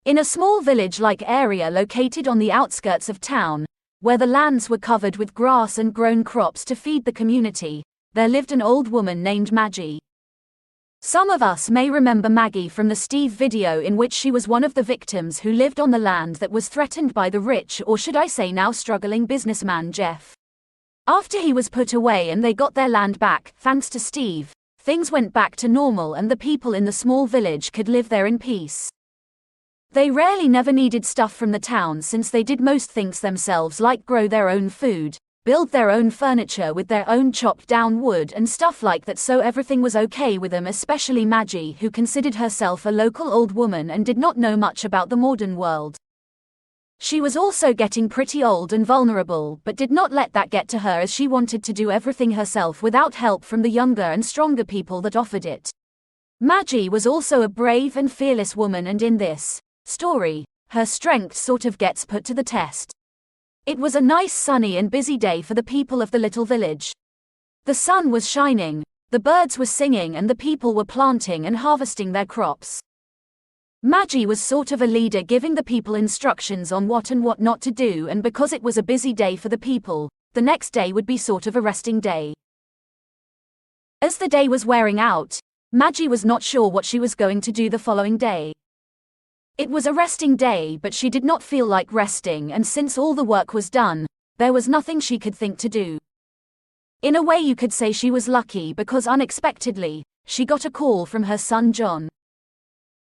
In a small village-like area located on the outskirts of town, where the lands were covered with grass and grown crops to feed the community, there lived an old woman named Maggie. Some of us may remember Maggie from the Steve video, in which she was one of the victims who lived on the land that was threatened by the rich, or should I say now struggling businessman Jeff. After he was put away and they got their land back, thanks to Steve, things went back to normal and the people in the small village could live there in peace. They rarely never needed stuff from the town, since they did most things themselves, like grow their own food, build their own furniture with their own chopped down wood and stuff like that, so everything was okay with them, especially Maggie, who considered herself a local old woman and did not know much about the modern world. She was also getting pretty old and vulnerable, but did not let that get to her, as she wanted to do everything herself without help from the younger and stronger people that offered it. Maggie was also a brave and fearless woman, and in this story, her strength sort of gets put to the test. It was a nice sunny and busy day for the people of the little village. The sun was shining, the birds were singing, and the people were planting and harvesting their crops. Maggie was sort of a leader, giving the people instructions on what and what not to do, and because it was a busy day for the people, the next day would be sort of a resting day. As the day was wearing out, Maggie was not sure what she was going to do the following day. It was a resting day, but she did not feel like resting, and since all the work was done, there was nothing she could think to do. In a way, you could say she was lucky, because unexpectedly, she got a call from her son John.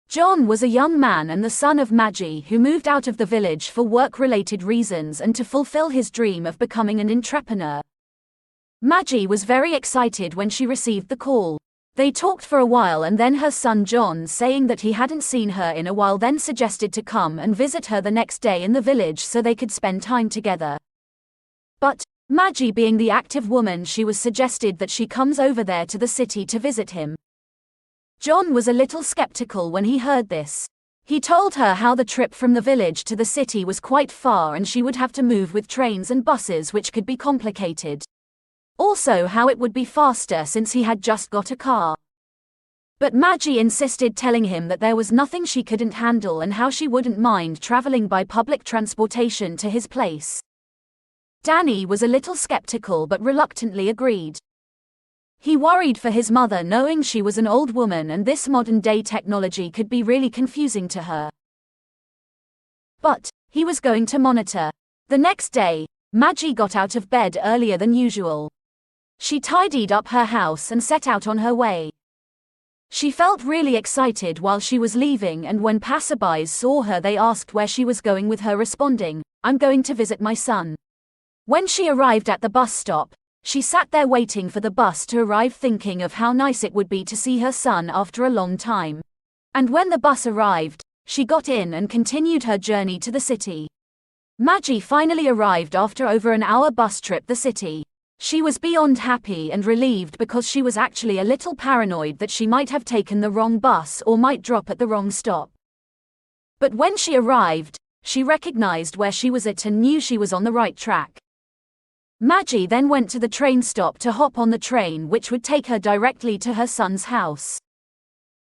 John was a young man and the son of Maggie, who moved out of the village for work-related reasons and to fulfill his dream of becoming an entrepreneur. Maggie was very excited when she received the call. They talked for a while, and then her son John, saying that he hadn't seen her in a while, then suggested to come and visit her the next day in the village so they could spend time together. But Maggie, being the active woman she was, suggested that she comes over there to the city to visit him. John was a little skeptical when he heard this. He told her how the trip from the village to the city was quite far and she would have to move with trains and buses, which could be complicated. Also how it would be faster since he had just got a car. But Maggie insisted, telling him that there was nothing she couldn't handle and how she wouldn't mind traveling by public transportation to his place. Danny was a little skeptical but reluctantly agreed. He worried for his mother, knowing she was an old woman and this modern-day technology could be really confusing to her. But he was going to monitor. The next day, Maggie got out of bed earlier than usual. She tidied up her house and set out on her way. She felt really excited while she was leaving, and when passerbys saw her they asked where she was going, with her responding, "I'm going to visit my son." When she arrived at the bus stop, she sat there waiting for the bus to arrive, thinking of how nice it would be to see her son after a long time. And when the bus arrived, she got in and continued her journey to the city. Maggie finally arrived after over an hour bus trip the city. She was beyond happy and relieved, because she was actually a little paranoid that she might have taken the wrong bus or might drop at the wrong stop. But when she arrived, she recognized where she was at and knew she was on the right track. Maggie then went to the train stop to hop on the train, which would take her directly to her son's house.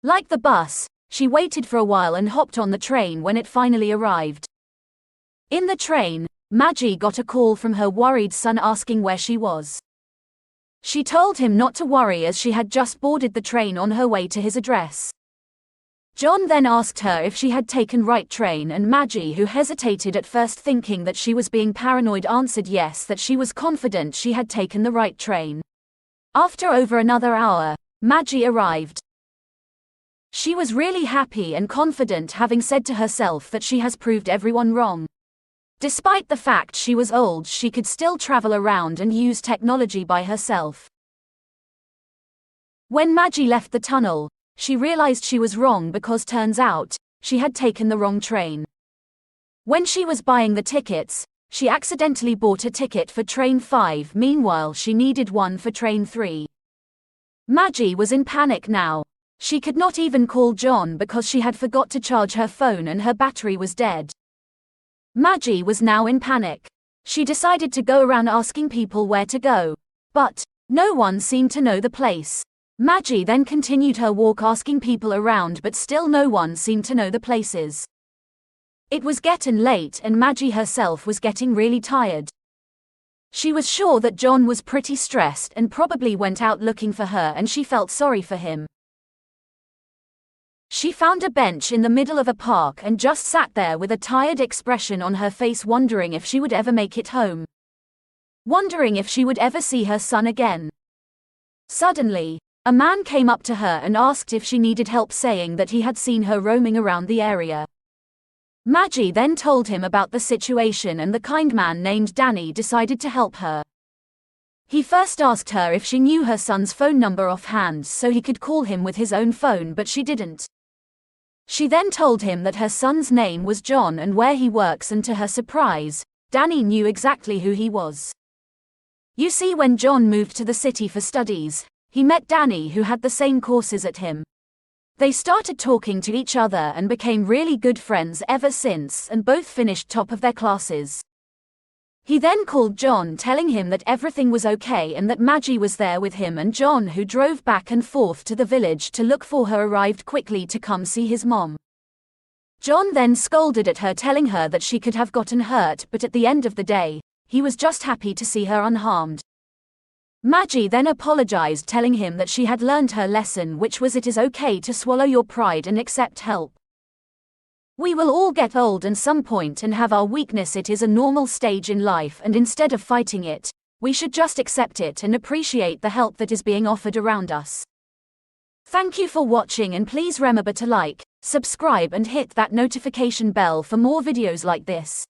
Like the bus, she waited for a while and hopped on the train when it finally arrived. In the train, Maggie got a call from her worried son asking where she was. She told him not to worry, as she had just boarded the train on her way to his address. John then asked her if she had taken right train, and Maggie, who hesitated at first thinking that she was being paranoid, answered yes, that she was confident she had taken the right train. After over another hour, Maggie arrived. She was really happy and confident, having said to herself that she has proved everyone wrong. Despite the fact she was old, she could still travel around and use technology by herself. When Maggie left the tunnel, she realized she was wrong, because turns out, she had taken the wrong train. When she was buying the tickets, she accidentally bought a ticket for train 5, meanwhile she needed one for train 3. Maggie was in panic now. She could not even call John because she had forgot to charge her phone and her battery was dead. Maggie was now in panic. She decided to go around asking people where to go. But no one seemed to know the place. Maggie then continued her walk asking people around, but still no one seemed to know the places. It was getting late and Maggi herself was getting really tired. She was sure that John was pretty stressed and probably went out looking for her, and she felt sorry for him. She found a bench in the middle of a park and just sat there with a tired expression on her face, wondering if she would ever make it home. Wondering if she would ever see her son again. Suddenly, a man came up to her and asked if she needed help, saying that he had seen her roaming around the area. Maggi then told him about the situation, and the kind man named Danny decided to help her. He first asked her if she knew her son's phone number offhand so he could call him with his own phone, but she didn't. She then told him that her son's name was John and where he works, and to her surprise, Danny knew exactly who he was. You see, when John moved to the city for studies, he met Danny, who had the same courses at him. They started talking to each other and became really good friends ever since, and both finished top of their classes. He then called John, telling him that everything was okay and that Maggi was there with him, and John, who drove back and forth to the village to look for her, arrived quickly to come see his mom. John then scolded at her, telling her that she could have gotten hurt, but at the end of the day, he was just happy to see her unharmed. Maggi then apologized, telling him that she had learned her lesson, which was it is okay to swallow your pride and accept help. We will all get old at some point and have our weakness. It is a normal stage in life, and instead of fighting it, we should just accept it and appreciate the help that is being offered around us. Thank you for watching, and please remember to like, subscribe and hit that notification bell for more videos like this.